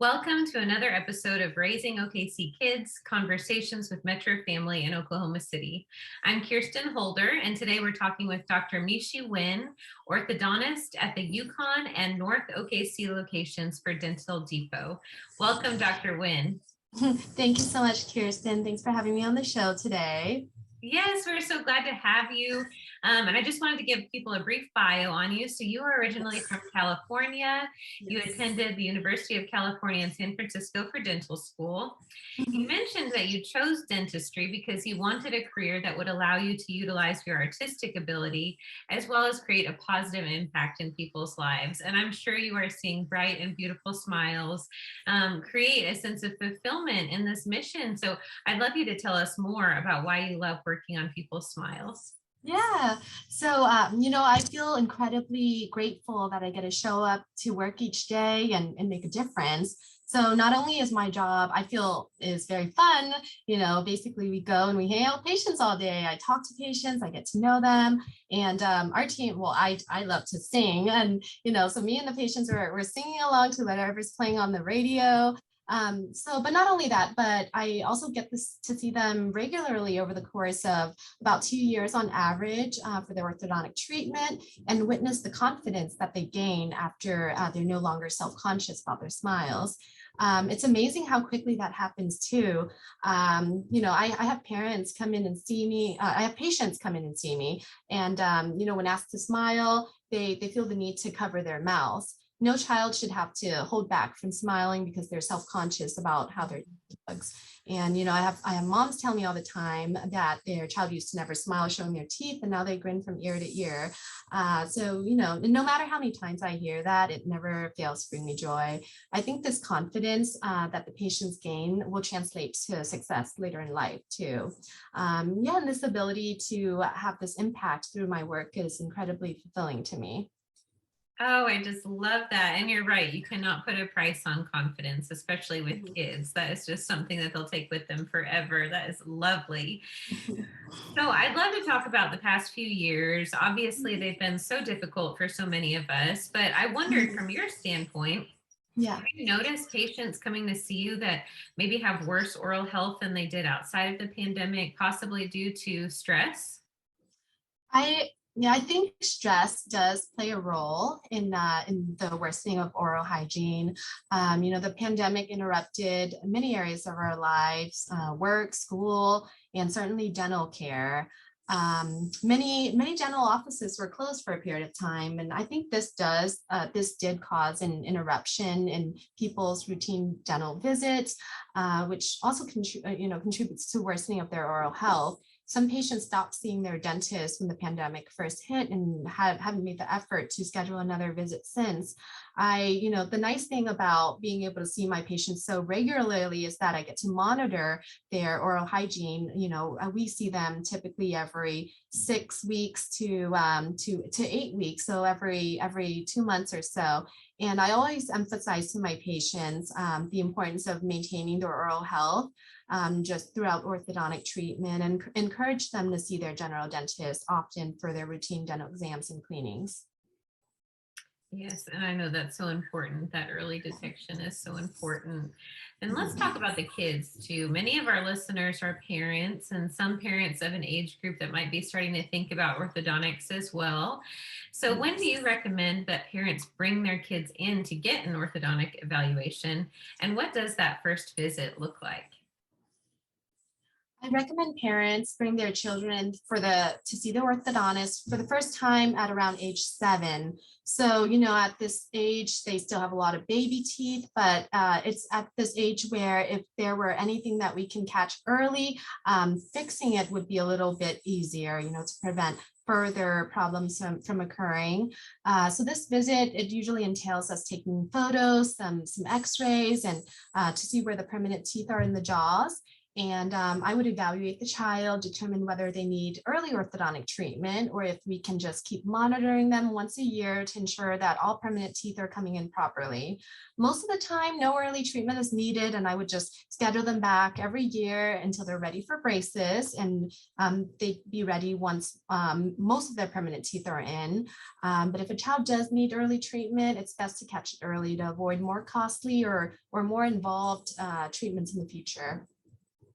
Welcome to another episode of Raising OKC Kids, Conversations with Metro Family in Oklahoma City. I'm Kirsten Holder, and today we're talking with Dr. Mychi Nguyen, orthodontist at the Yukon and North OKC locations for Dental Depot. Welcome, Dr. Nguyen. Thank you so much, Kirsten. Thanks for having me on the show today. Yes, we're so glad to have you. And I just wanted to give people a brief bio on you. So you are originally from California. You attended the University of California in San Francisco for dental school. You mentioned that you chose dentistry because you wanted a career that would allow you to utilize your artistic ability as well as create a positive impact in people's lives. And I'm sure you are seeing bright and beautiful smiles create a sense of fulfillment in this mission. So I'd love you to tell us more about why you love working on people's smiles. Yeah. So, I feel incredibly grateful that I get to show up to work each day and make a difference. So not only is my job, I feel, is very fun, basically we go and we hang out with patients all day. I talk to patients, I get to know them. And our team, well, I love to sing. And, so me and the patients we're singing along to whatever's playing on the radio. But not only that, but I also get to see them regularly over the course of about 2 years on average for their orthodontic treatment and witness the confidence that they gain after they're no longer self-conscious about their smiles. It's amazing how quickly that happens too. I have parents come in and see me. I have patients come in and see me. And, when asked to smile, they feel the need to cover their mouths. No child should have to hold back from smiling because they're self-conscious about how their bugs. And I have moms tell me all the time that their child used to never smile, showing their teeth, and now they grin from ear to ear. No matter how many times I hear that, it never fails to bring me joy. I think this confidence that the patients gain will translate to success later in life too. And this ability to have this impact through my work is incredibly fulfilling to me. Oh, I just love that. And you're right. You cannot put a price on confidence, especially with kids. That is just something that they'll take with them forever. That is lovely. So I'd love to talk about the past few years. Obviously, they've been so difficult for so many of us, but I wondered from your standpoint, Yeah. have you noticed patients coming to see you that maybe have worse oral health than they did outside of the pandemic, possibly due to stress? I think stress does play a role in the worsening of oral hygiene. The pandemic interrupted many areas of our lives, work, school, and certainly dental care. Many dental offices were closed for a period of time, and I think this did cause an interruption in people's routine dental visits, which also contributes to worsening of their oral health. Some patients stopped seeing their dentist when the pandemic first hit and haven't made the effort to schedule another visit since. The nice thing about being able to see my patients so regularly is that I get to monitor their oral hygiene. We see them typically every 6 weeks to 8 weeks, so every 2 months or so. And I always emphasize to my patients the importance of maintaining their oral health just throughout orthodontic treatment, and encourage them to see their general dentist often for their routine dental exams and cleanings. Yes, and I know that's so important. That early detection is so important. And let's talk about the kids too. Many of our listeners are parents, and some parents of an age group that might be starting to think about orthodontics as well. So, when do you recommend that parents bring their kids in to get an orthodontic evaluation? And what does that first visit look like? I recommend parents bring their children to see the orthodontist for the first time at around age 7. So, at this age, they still have a lot of baby teeth, but it's at this age where if there were anything that we can catch early, fixing it would be a little bit easier, to prevent further problems from occurring. So this visit, it usually entails us taking photos, some x-rays, and to see where the permanent teeth are in the jaws. And I would evaluate the child, determine whether they need early orthodontic treatment, or if we can just keep monitoring them once a year to ensure that all permanent teeth are coming in properly. Most of the time, no early treatment is needed, and I would just schedule them back every year until they're ready for braces, and they'd be ready once most of their permanent teeth are in. But if a child does need early treatment, it's best to catch it early to avoid more costly or more involved treatments in the future.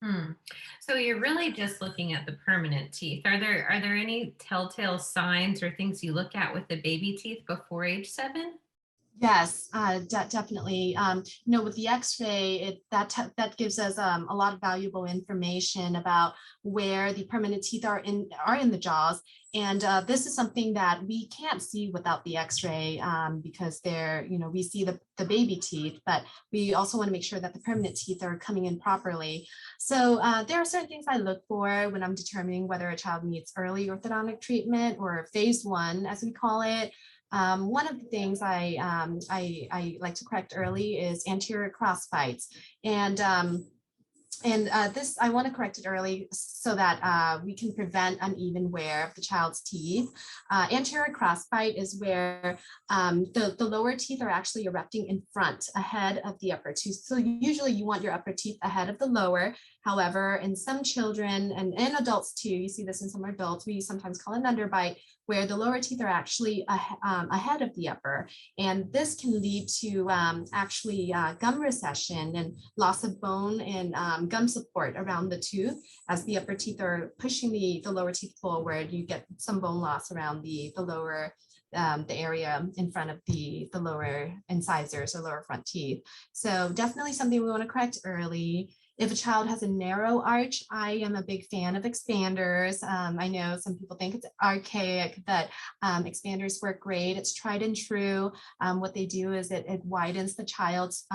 Hmm. So you're really just looking at the permanent teeth. Are there any telltale signs or things you look at with the baby teeth before age 7? Yes, definitely. With the X-ray, that gives us a lot of valuable information about where the permanent teeth are in the jaws, and this is something that we can't see without the X-ray because we see the baby teeth, but we also want to make sure that the permanent teeth are coming in properly. So there are certain things I look for when I'm determining whether a child needs early orthodontic treatment or phase 1, as we call it. One of the things I like to correct early is anterior cross bites. And this, I want to correct it early so that we can prevent uneven wear of the child's teeth. Anterior crossbite is where the lower teeth are actually erupting in front, ahead of the upper tooth. So usually you want your upper teeth ahead of the lower. However, in some children and adults too, you see this in some adults, we sometimes call it an underbite, where the lower teeth are actually ahead of the upper. And this can lead to actually gum recession and loss of bone and gum support around the tooth. As the upper teeth are pushing the lower teeth forward, you get some bone loss around the lower the area in front of the lower incisors or lower front teeth. So definitely something we want to correct early. If a child has a narrow arch, I am a big fan of expanders. I know some people think it's archaic, but expanders work great. It's tried and true. What they do is it widens the child's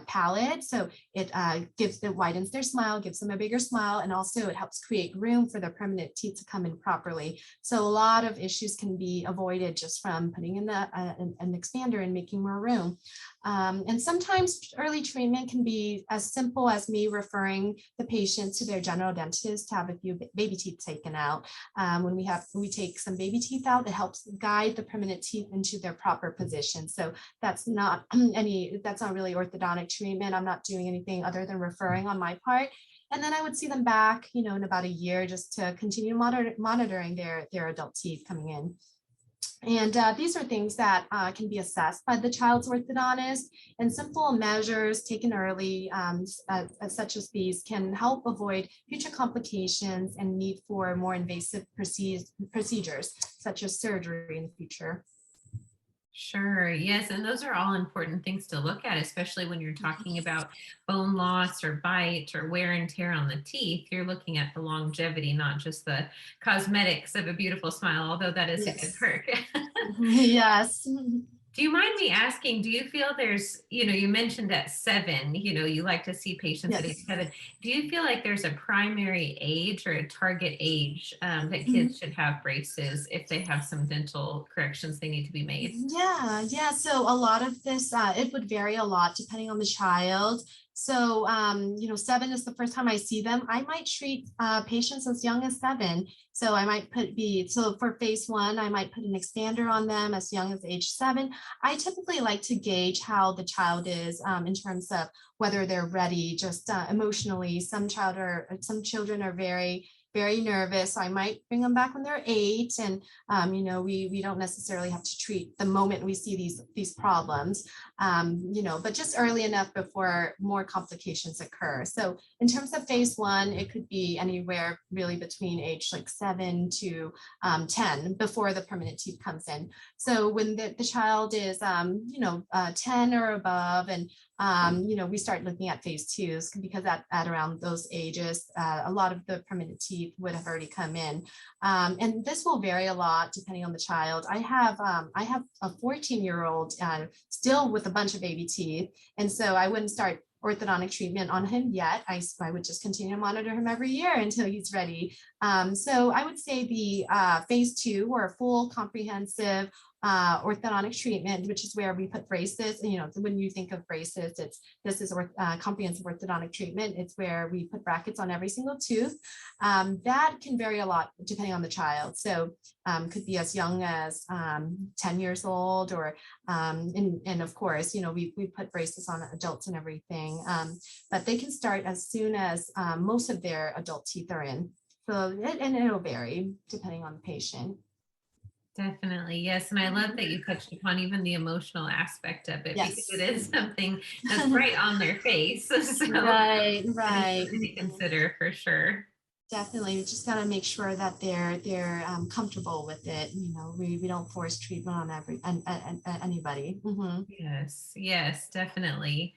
palate. So it widens their smile, gives them a bigger smile, and also it helps create room for their permanent teeth to come in properly. So a lot of issues can be avoided just from putting in an expander and making more room. And sometimes early treatment can be as simple as me referring the patient to their general dentist to have a few baby teeth taken out. When we take some baby teeth out, it helps guide the permanent teeth into their proper position. So that's not really orthodontic treatment. I'm not doing anything other than referring on my part. And then I would see them back, in about a year, just to continue monitoring their adult teeth coming in. And these are things that can be assessed by the child's orthodontist, and simple measures taken early, such as these, can help avoid future complications and need for more invasive procedures, such as surgery in the future. Sure. Yes. And those are all important things to look at, especially when you're talking about bone loss or bite or wear and tear on the teeth. You're looking at the longevity, not just the cosmetics of a beautiful smile, although that is a good Yes. perk. Yes. Do you mind me asking, do you feel there's, you mentioned at 7, you like to see patients at age Yes. 7. Do you feel like there's a primary age or a target age that Mhm. kids should have braces if they have some dental corrections they need to be made? Yeah. So a lot of this, it would vary a lot depending on the child. So, 7 is the first time I see them. I might treat patients as young as 7. So I might so for phase 1, I might put an expander on them as young as age 7. I typically like to gauge how the child is in terms of whether they're ready, just emotionally. Some children are very, very nervous. So I might bring them back when they're 8, and we don't necessarily have to treat the moment we see these problems, but just early enough before more complications occur. So in terms of phase 1, it could be anywhere really between age like 7 to 10 before the permanent teeth comes in. So when the child is 10 or above, and we start looking at phase 2s, because at around those ages, a lot of the permanent teeth would have already come in. And this will vary a lot depending on the child. I have a 14-year-old still with a bunch of baby teeth. And so I wouldn't start orthodontic treatment on him yet. I would just continue to monitor him every year until he's ready. So I would say the phase 2, or a full comprehensive orthodontic treatment, which is where we put braces. And, when you think of braces, this is comprehensive orthodontic treatment. It's where we put brackets on every single tooth. That can vary a lot depending on the child. So could be as young as 10 years old, or and of course, we put braces on adults and everything, but they can start as soon as most of their adult teeth are in. So and it'll vary depending on the patient. Definitely. Yes. And I love that you touched upon even the emotional aspect of it, because Yes. it is something that's right on their face. So Right, that is right. something to consider for sure. Definitely. We just got to make sure that they're comfortable with it. We don't force treatment on anybody. Yes, yes, definitely.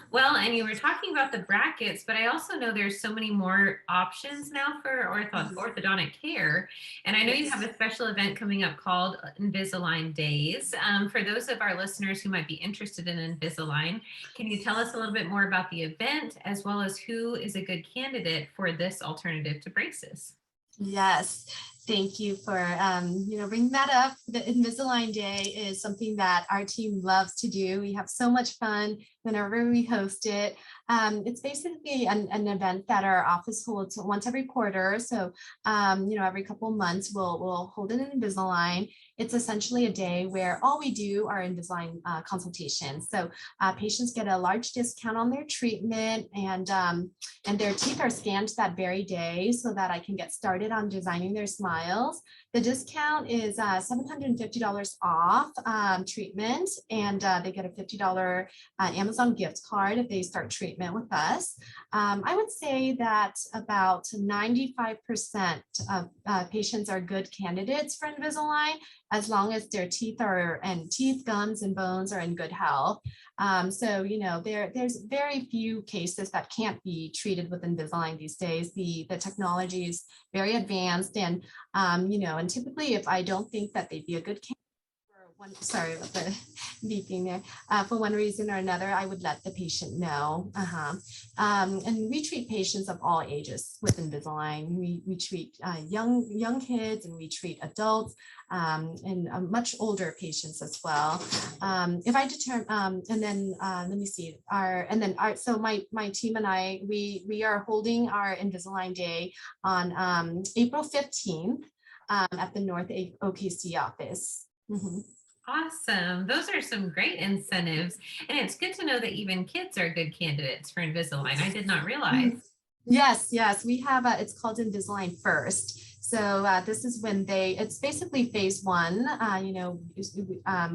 Well, and you were talking about the brackets, but I also know there's so many more options now for orthodontic care. And I know you have Yes. a special event coming up called Invisalign Days. For those of our listeners who might be interested in Invisalign, can you tell us a little bit more about the event, as well as who is a good candidate for this alternative to braces? Yes, thank you for bringing that up. The Invisalign Day is something that our team loves to do. We have so much fun whenever we host it. It's basically an event that our office holds once every quarter. So every couple months we'll hold an Invisalign. It's essentially a day where all we do are Invisalign consultations. So patients get a large discount on their treatment, and their teeth are scanned that very day so that I can get started on designing their smiles. The discount is $750 off treatment, and they get a $50 Amazon gift card if they start treatment with us. I would say that about 95% of patients are good candidates for Invisalign, as long as their teeth, gums, and bones are in good health. There's very few cases that can't be treated with Invisalign these days. The technology is very advanced, and and typically, if I don't think that they'd be a good candidate for one, sorry about the beeping there, for one reason or another, I would let the patient know. And we treat patients of all ages with Invisalign. We treat young kids, and we treat adults, and much older patients as well. If I determine, and then let me see, so my team and I, we are holding our Invisalign Day on April 15th at the North OKC office. Awesome. Those are some great incentives. And it's good to know that even kids are good candidates for Invisalign. I did not realize. Yes, we have it's called Invisalign First. So this is when it's basically phase one.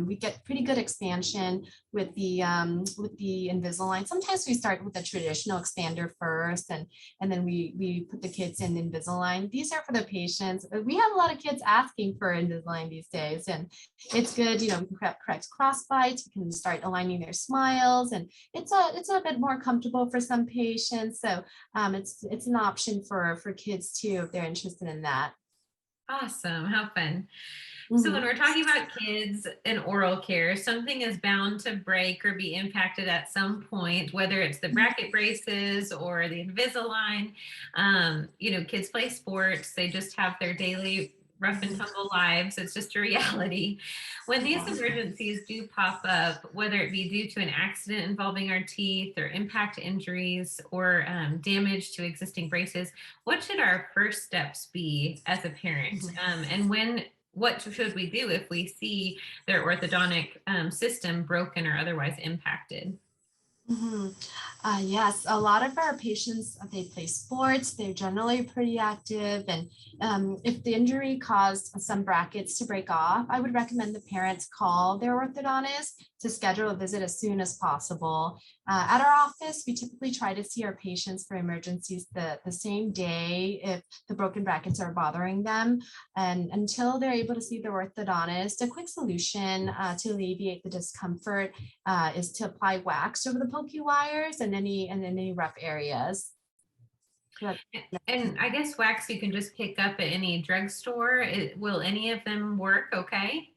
We get pretty good expansion with the Invisalign. Sometimes we start with a traditional expander first, and then we put the kids in Invisalign. These are for the patients. We have a lot of kids asking for Invisalign these days, and it's good. We can correct cross bites. We can start aligning their smiles, and it's a bit more comfortable for some patients. So it's an option for kids too, if they're interested in that. Awesome. How fun. So when we're talking about kids and oral care, something is bound to break or be impacted at some point, whether it's the bracket braces or the Invisalign. Kids play sports. They just have their daily rough and tumble lives. It's just a reality. When these emergencies do pop up, whether it be due to an accident involving our teeth, or impact injuries, or damage to existing braces, what should our first steps be as a parent? And what should we do if we see their orthodontic system broken or otherwise impacted? Yes, a lot of our patients, they play sports, they're generally pretty active. And if the injury caused some brackets to break off, I would recommend the parents call their orthodontist to schedule a visit as soon as possible. At our office, we typically try to see our patients for emergencies the same day if the broken brackets are bothering them. And until they're able to see the orthodontist, a quick solution to alleviate the discomfort is to apply wax over the pokey wires and any rough areas. And I guess wax you can just pick up at any drugstore. Will any of them work okay?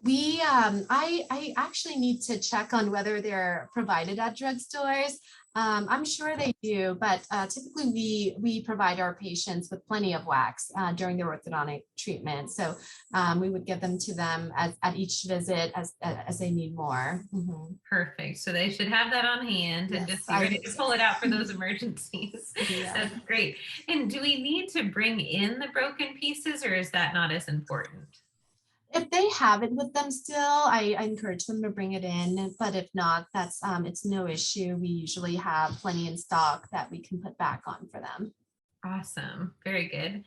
I actually need to check on whether they're provided at drugstores. I'm sure they do, but typically we provide our patients with plenty of wax during their orthodontic treatment. So we would give them to them at each visit as they need more. Mhm. Perfect. So they should have that on hand and Yes, just be I ready would to say. pull it out for those emergencies. Yeah. That's great. And do we need to bring in the broken pieces, or is that not as important? If they have it with them still, I encourage them to bring it in. But if not, that's it's no issue. We usually have plenty in stock that we can put back on for them. Awesome. Very good.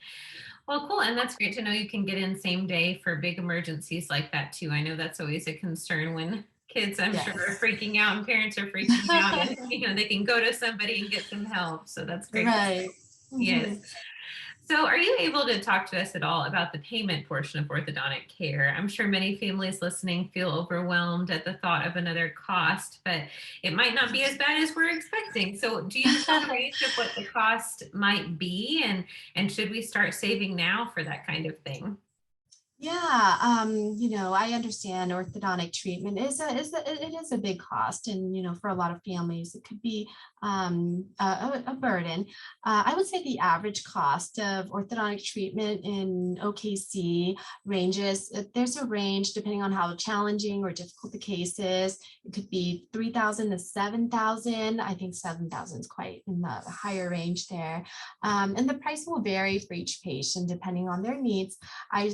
Well, cool. And that's great to know you can get in same day for big emergencies like that too. I know that's always a concern when kids, I'm sure, are Yes. freaking out and parents are freaking out and they can go to somebody and get some help. So that's great. Right. Yes. Mhm. So, are you able to talk to us at all about the payment portion of orthodontic care? I'm sure many families listening feel overwhelmed at the thought of another cost, but it might not be as bad as we're expecting. So, do you have a range of what the cost might be, and should we start saving now for that kind of thing? Yeah, I understand orthodontic treatment it is a big cost, and for a lot of families it could be a burden. I would say the average cost of orthodontic treatment in OKC ranges. There's a range depending on how challenging or difficult the case is. It could be 3,000 to 7,000. I think 7,000 is quite in the higher range there, and the price will vary for each patient depending on their needs. I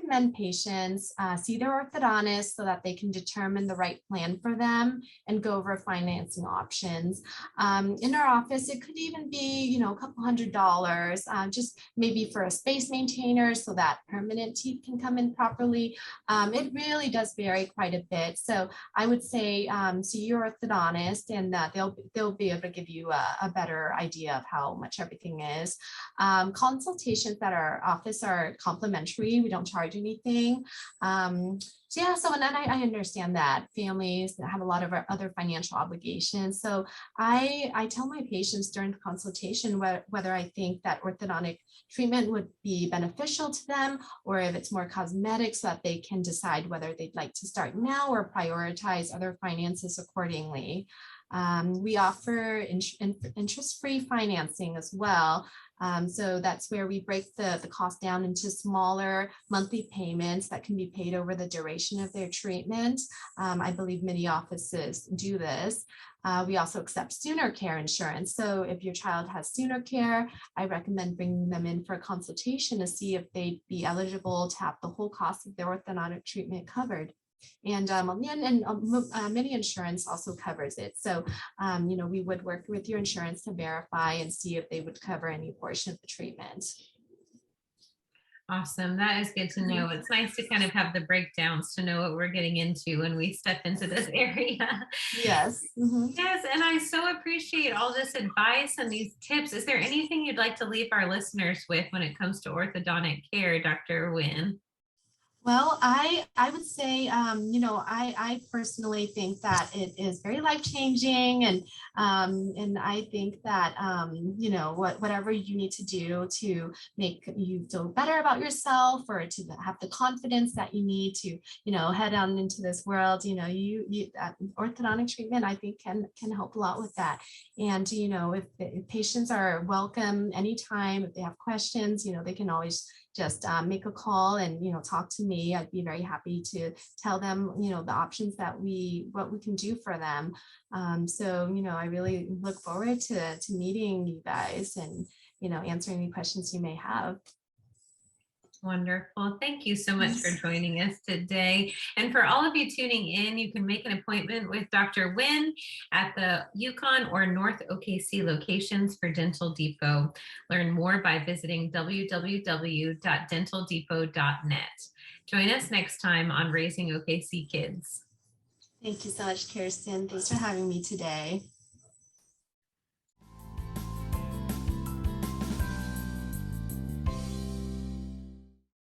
recommend patients see their orthodontist so that they can determine the right plan for them and go over financing options. In our office, it could even be, a couple $100, just maybe for a space maintainer so that permanent teeth can come in properly. It really does vary quite a bit. So I would say see your orthodontist, and they'll be able to give you a better idea of how much everything is. Consultations at our office are complimentary. We don't charge anything. So yeah, so and then I understand that families that have a lot of other financial obligations. So I tell my patients during the consultation whether I think that orthodontic treatment would be beneficial to them or if it's more cosmetic so that they can decide whether they'd like to start now or prioritize other finances accordingly. We offer interest-free financing as well. So that's where we break the cost down into smaller monthly payments that can be paid over the duration of their treatment. I believe many offices do this. We also accept sooner care insurance. So if your child has sooner care, I recommend bringing them in for a consultation to see if they'd be eligible to have the whole cost of their orthodontic treatment covered. And many insurance also covers it. So, we would work with your insurance to verify and see if they would cover any portion of the treatment. Awesome. That is good to know. It's nice to kind of have the breakdowns to know what we're getting into when we step into this area. Yes. Mhm. Yes, and I so appreciate all this advice and these tips. Is there anything you'd like to leave our listeners with when it comes to orthodontic care, Dr. Nguyen? Well, I would say, I personally think that it is very life changing, and I think that whatever you need to do to make you feel better about yourself or to have the confidence that you need to head on into this world, you orthodontic treatment I think can help a lot with that. And if patients are welcome anytime, if they have questions, they can always just make a call and talk to me. I'd be very happy to tell them the options that what we can do for them. So I really look forward to meeting you guys and answering any questions you may have. Wonderful. Thank you so much for joining us today. And for all of you tuning in, you can make an appointment with Dr. Nguyen at the Yukon or North OKC locations for Dental Depot. Learn more by visiting www.dentaldepot.net. Join us next time on Raising OKC Kids. Thank you so much, Kirsten. Thanks for having me today.